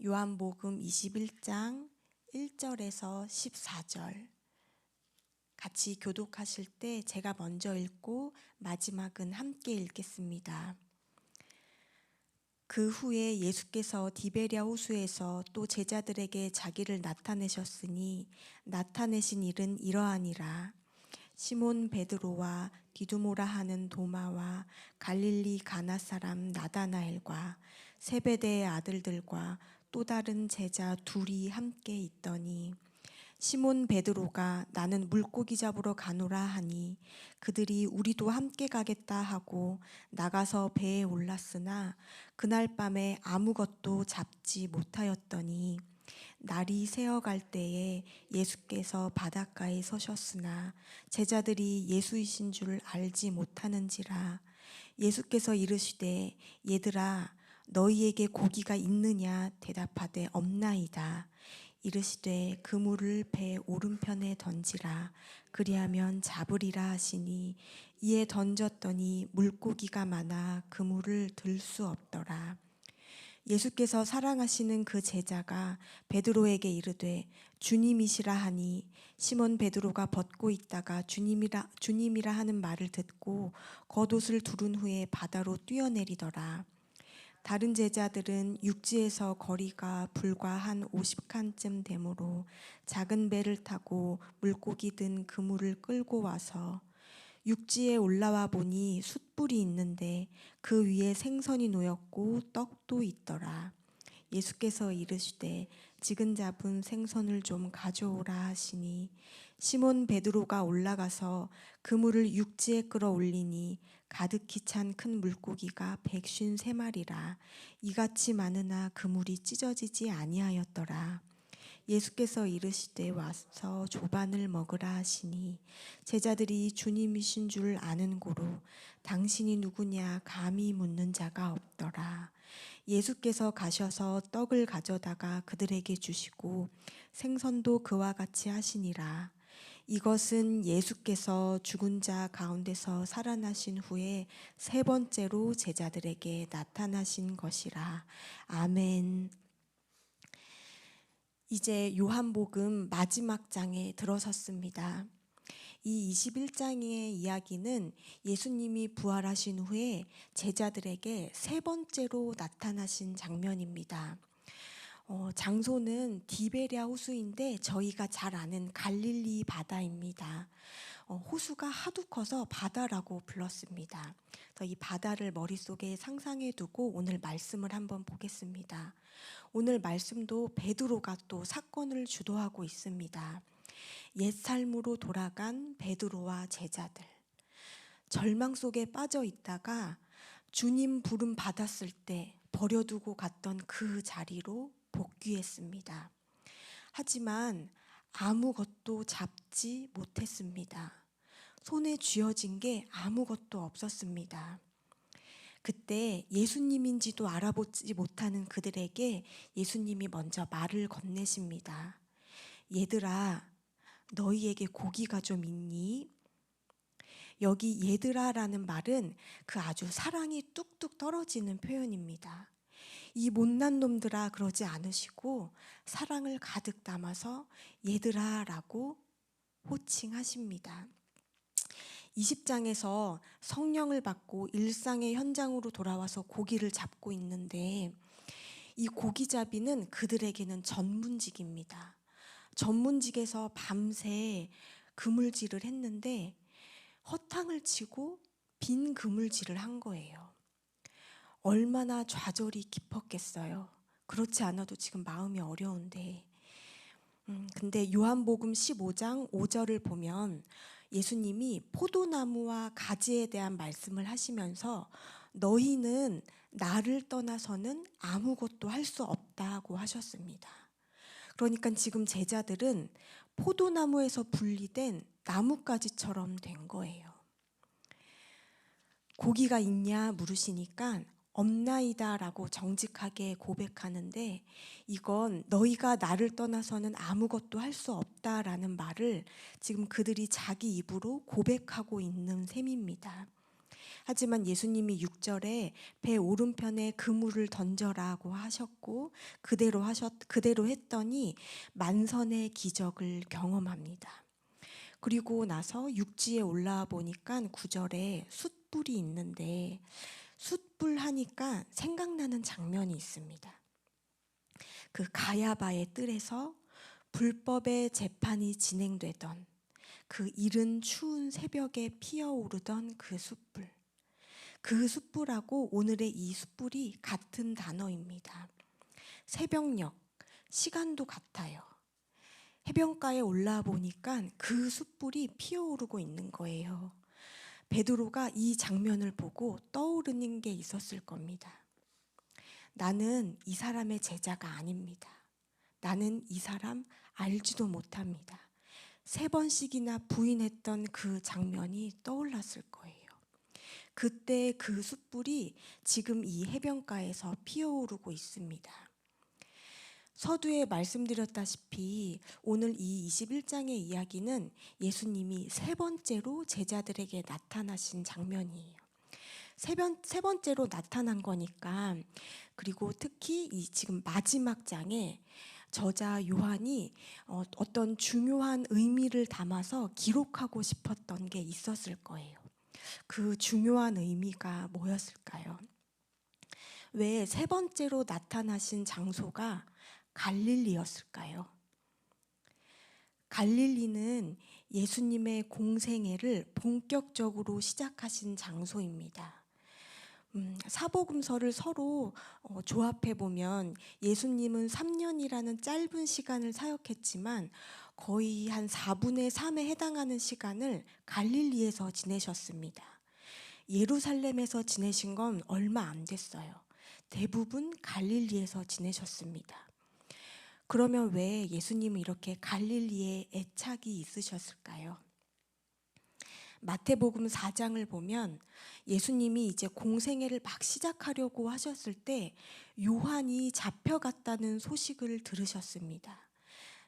요한복음 21장 1절에서 14절 같이 교독하실 때 제가 먼저 읽고 마지막은 함께 읽겠습니다. 그 후에 예수께서 디베랴 호수에서 또 제자들에게 자기를 나타내셨으니 나타내신 일은 이러하니라. 시몬 베드로와 디두모라 하는 도마와 갈릴리 가나 사람 나다나엘과 세베대의 아들들과 또 다른 제자 둘이 함께 있더니 시몬 베드로가 나는 물고기 잡으러 가노라 하니 그들이 우리도 함께 가겠다 하고 나가서 배에 올랐으나 그날 밤에 아무것도 잡지 못하였더니 날이 새어갈 때에 예수께서 바닷가에 서셨으나 제자들이 예수이신 줄 알지 못하는지라. 예수께서 이르시되 얘들아 너희에게 고기가 있느냐 대답하되 없나이다. 이르시되 그물을 배 오른편에 던지라. 그리하면 잡으리라 하시니 이에 던졌더니 물고기가 많아 그물을 들 수 없더라. 예수께서 사랑하시는 그 제자가 베드로에게 이르되 주님이시라 하니 시몬 베드로가 벗고 있다가 주님이라 하는 말을 듣고 겉옷을 두른 후에 바다로 뛰어내리더라. 다른 제자들은 육지에서 거리가 불과 한 50칸쯤 되므로 작은 배를 타고 물고기 든 그물을 끌고 와서 육지에 올라와 보니 숯불이 있는데 그 위에 생선이 놓였고 떡도 있더라. 예수께서 이르시되 지금 잡은 생선을 좀 가져오라 하시니 시몬 베드로가 올라가서 그물을 육지에 끌어올리니 가득히 찬 큰 물고기가 153마리라. 이같이 많으나 그물이 찢어지지 아니하였더라. 예수께서 이르시되 와서 조반을 먹으라 하시니 제자들이 주님이신 줄 아는 고로 당신이 누구냐 감히 묻는 자가 없더라. 예수께서 가셔서 떡을 가져다가 그들에게 주시고 생선도 그와 같이 하시니라. 이것은 예수께서 죽은 자 가운데서 살아나신 후에 세 번째로 제자들에게 나타나신 것이라. 아멘. 이제 요한복음 마지막 장에 들어섰습니다. 이 21장의 이야기는 예수님이 부활하신 후에 제자들에게 세 번째로 나타나신 장면입니다. 장소는 디베랴 호수인데 저희가 잘 아는 갈릴리 바다입니다. 호수가 하도 커서 바다라고 불렀습니다. 이 바다를 머릿속에 상상해 두고 오늘 말씀을 한번 보겠습니다. 오늘 말씀도 베드로가 또 사건을 주도하고 있습니다. 옛 삶으로 돌아간 베드로와 제자들. 절망 속에 빠져 있다가 주님 부름 받았을 때 버려두고 갔던 그 자리로 복귀했습니다. 하지만 아무것도 잡지 못했습니다. 손에 쥐어진 게 아무것도 없었습니다. 그때 예수님인지도 알아보지 못하는 그들에게 예수님이 먼저 말을 건네십니다. 얘들아, 너희에게 고기가 좀 있니? 여기 얘들아라는 말은 그 아주 사랑이 뚝뚝 떨어지는 표현입니다. 이 못난 놈들아 그러지 않으시고 사랑을 가득 담아서 얘들아라고 호칭하십니다. 20장에서 성령을 받고 일상의 현장으로 돌아와서 고기를 잡고 있는데 이 고기잡이는 그들에게는 전문직입니다. 전문직에서 밤새 그물질을 했는데 허탕을 치고 빈 그물질을 한 거예요. 얼마나 좌절이 깊었겠어요. 그렇지 않아도 지금 마음이 어려운데 근데 요한복음 15장 5절을 보면 예수님이 포도나무와 가지에 대한 말씀을 하시면서 너희는 나를 떠나서는 아무것도 할 수 없다고 하셨습니다. 그러니까 지금 제자들은 포도나무에서 분리된 나뭇가지처럼 된 거예요. 고기가 있냐 물으시니까 없나이다 라고 정직하게 고백하는데 이건 너희가 나를 떠나서는 아무것도 할 수 없다라는 말을 지금 그들이 자기 입으로 고백하고 있는 셈입니다. 하지만 예수님이 6절에 배 오른편에 그물을 던져라고 하셨고 그대로 했더니 만선의 기적을 경험합니다. 그리고 나서 육지에 올라와 보니까 9절에 숯불이 있는데 숯불 하니까 생각나는 장면이 있습니다. 그 가야바의 뜰에서 불법의 재판이 진행되던 그 이른 추운 새벽에 피어오르던 그 숯불. 그 숯불하고 오늘의 이 숯불이 같은 단어입니다. 새벽녘, 시간도 같아요. 해변가에 올라와 보니까 그 숯불이 피어오르고 있는 거예요. 베드로가 이 장면을 보고 떠오르는 게 있었을 겁니다. 나는 이 사람의 제자가 아닙니다. 나는 이 사람 알지도 못합니다. 3번씩이나 부인했던 그 장면이 떠올랐을 거예요. 그때 그 숯불이 지금 이 해변가에서 피어오르고 있습니다. 서두에 말씀드렸다시피 오늘 이 21장의 이야기는 예수님이 3번째로 제자들에게 나타나신 장면이에요. 세 번째로 나타난 거니까, 그리고 특히 이 지금 마지막 장에 저자 요한이 어떤 중요한 의미를 담아서 기록하고 싶었던 게 있었을 거예요. 그 중요한 의미가 뭐였을까요? 왜 3번째로 나타나신 장소가 갈릴리였을까요? 갈릴리는 예수님의 공생애를 본격적으로 시작하신 장소입니다. 사복음서를 서로 조합해 보면 예수님은 3년이라는 짧은 시간을 사역했지만 거의 한 4분의 3에 해당하는 시간을 갈릴리에서 지내셨습니다. 예루살렘에서 지내신 건 얼마 안 됐어요. 대부분 갈릴리에서 지내셨습니다. 그러면 왜 예수님은 이렇게 갈릴리에 애착이 있으셨을까요? 마태복음 4장을 보면 예수님이 이제 공생애를 막 시작하려고 하셨을 때 요한이 잡혀갔다는 소식을 들으셨습니다.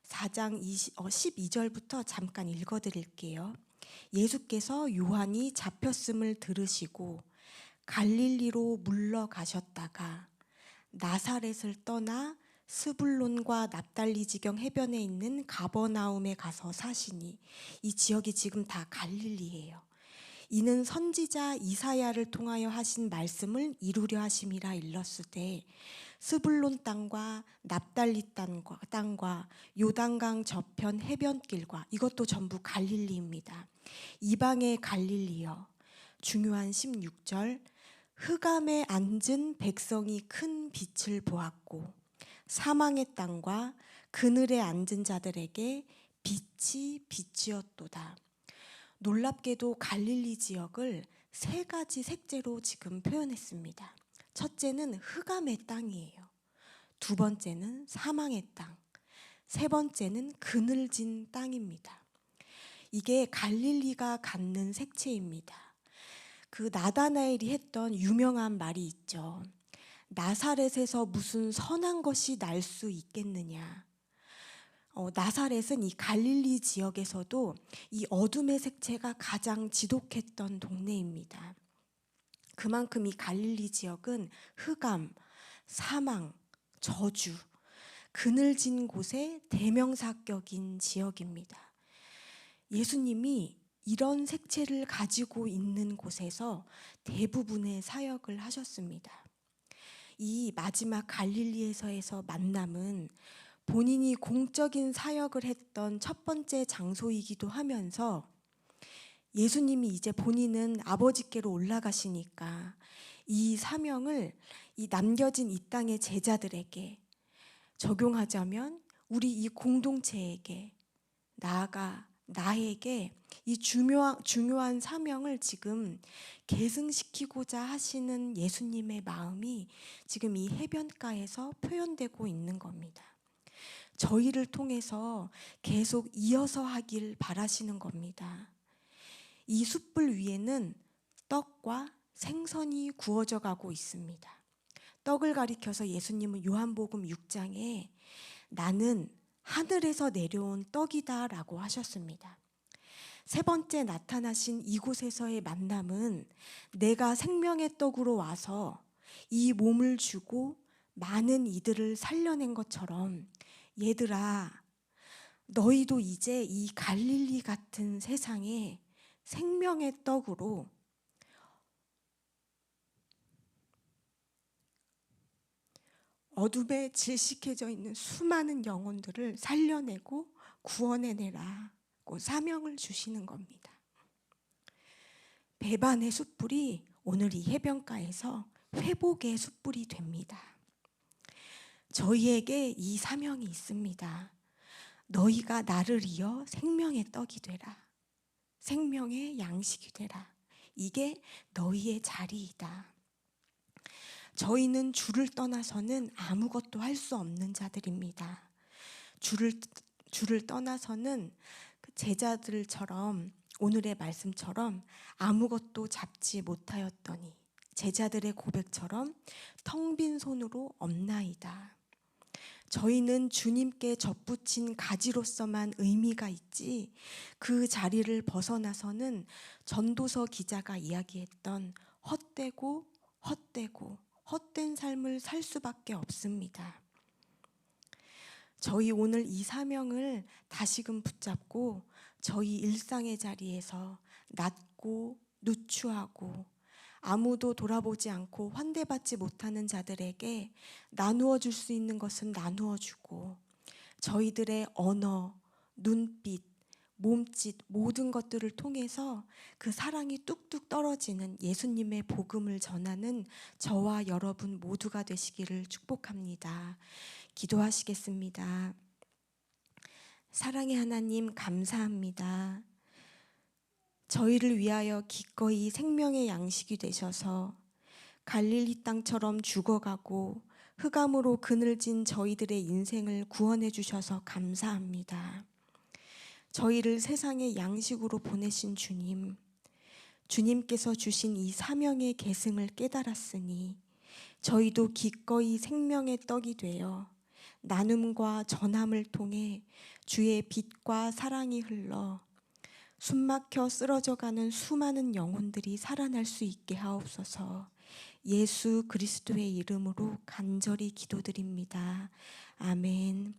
4장 12절부터 잠깐 읽어드릴게요. 예수께서 요한이 잡혔음을 들으시고 갈릴리로 물러가셨다가 나사렛을 떠나 스불론과 납달리 지경 해변에 있는 가버나움에 가서 사시니, 이 지역이 지금 다 갈릴리예요. 이는 선지자 이사야를 통하여 하신 말씀을 이루려 하심이라 일렀으되 스불론 땅과 납달리 땅과 요단강 저편 해변길과, 이것도 전부 갈릴리입니다. 이방의 갈릴리여. 중요한 16절, 흑암에 앉은 백성이 큰 빛을 보았고 사망의 땅과 그늘에 앉은 자들에게 빛이 빛이었도다. 놀랍게도 갈릴리 지역을 3가지 색채로 지금 표현했습니다. 첫째는 흑암의 땅이에요. 2번째는 사망의 땅. 3번째는 그늘진 땅입니다. 이게 갈릴리가 갖는 색채입니다. 그 나다나엘이 했던 유명한 말이 있죠. 나사렛에서 무슨 선한 것이 날 수 있겠느냐. 나사렛은 이 갈릴리 지역에서도 이 어둠의 색채가 가장 지독했던 동네입니다. 그만큼 이 갈릴리 지역은 흑암, 사망, 저주, 그늘진 곳의 대명사격인 지역입니다. 예수님이 이런 색채를 가지고 있는 곳에서 대부분의 사역을 하셨습니다. 이 마지막 갈릴리에서의 만남은 본인이 공적인 사역을 했던 첫 번째 장소이기도 하면서 예수님이 이제 본인은 아버지께로 올라가시니까 이 사명을 이 남겨진 이 땅의 제자들에게 적용하자면 우리 이 공동체에게, 나아가 나에게 이 중요한 사명을 지금 계승시키고자 하시는 예수님의 마음이 지금 이 해변가에서 표현되고 있는 겁니다. 저희를 통해서 계속 이어서 하길 바라시는 겁니다. 이 숯불 위에는 떡과 생선이 구워져 가고 있습니다. 떡을 가리켜서 예수님은 요한복음 6장에 나는 하늘에서 내려온 떡이다 라고 하셨습니다. 세 번째 나타나신 이곳에서의 만남은 내가 생명의 떡으로 와서 이 몸을 주고 많은 이들을 살려낸 것처럼, 얘들아, 너희도 이제 이 갈릴리 같은 세상에 생명의 떡으로 어둠에 질식해져 있는 수많은 영혼들을 살려내고 구원해내라고 사명을 주시는 겁니다. 배반의 숯불이 오늘 이 해변가에서 회복의 숯불이 됩니다. 저희에게 이 사명이 있습니다. 너희가 나를 이어 생명의 떡이 되라. 생명의 양식이 되라. 이게 너희의 자리이다. 저희는 주를 떠나서는 아무것도 할 수 없는 자들입니다. 주를 떠나서는 제자들처럼, 오늘의 말씀처럼 아무것도 잡지 못하였더니 제자들의 고백처럼 텅 빈 손으로 없나이다. 저희는 주님께 접붙인 가지로서만 의미가 있지, 그 자리를 벗어나서는 전도서 기자가 이야기했던 헛된 삶을 살 수밖에 없습니다. 저희 오늘 이 사명을 다시금 붙잡고 저희 일상의 자리에서 낮고 누추하고 아무도 돌아보지 않고 환대받지 못하는 자들에게 나누어 줄 수 있는 것은 나누어 주고, 저희들의 언어, 눈빛, 몸짓 모든 것들을 통해서 그 사랑이 뚝뚝 떨어지는 예수님의 복음을 전하는 저와 여러분 모두가 되시기를 축복합니다. 기도하시겠습니다. 사랑의 하나님, 감사합니다. 저희를 위하여 기꺼이 생명의 양식이 되셔서 갈릴리 땅처럼 죽어가고 흑암으로 그늘진 저희들의 인생을 구원해 주셔서 감사합니다. 저희를 세상의 양식으로 보내신 주님, 주님께서 주신 이 사명의 계승을 깨달았으니 저희도 기꺼이 생명의 떡이 되어 나눔과 전함을 통해 주의 빛과 사랑이 흘러 숨막혀 쓰러져가는 수많은 영혼들이 살아날 수 있게 하옵소서. 예수 그리스도의 이름으로 간절히 기도드립니다. 아멘.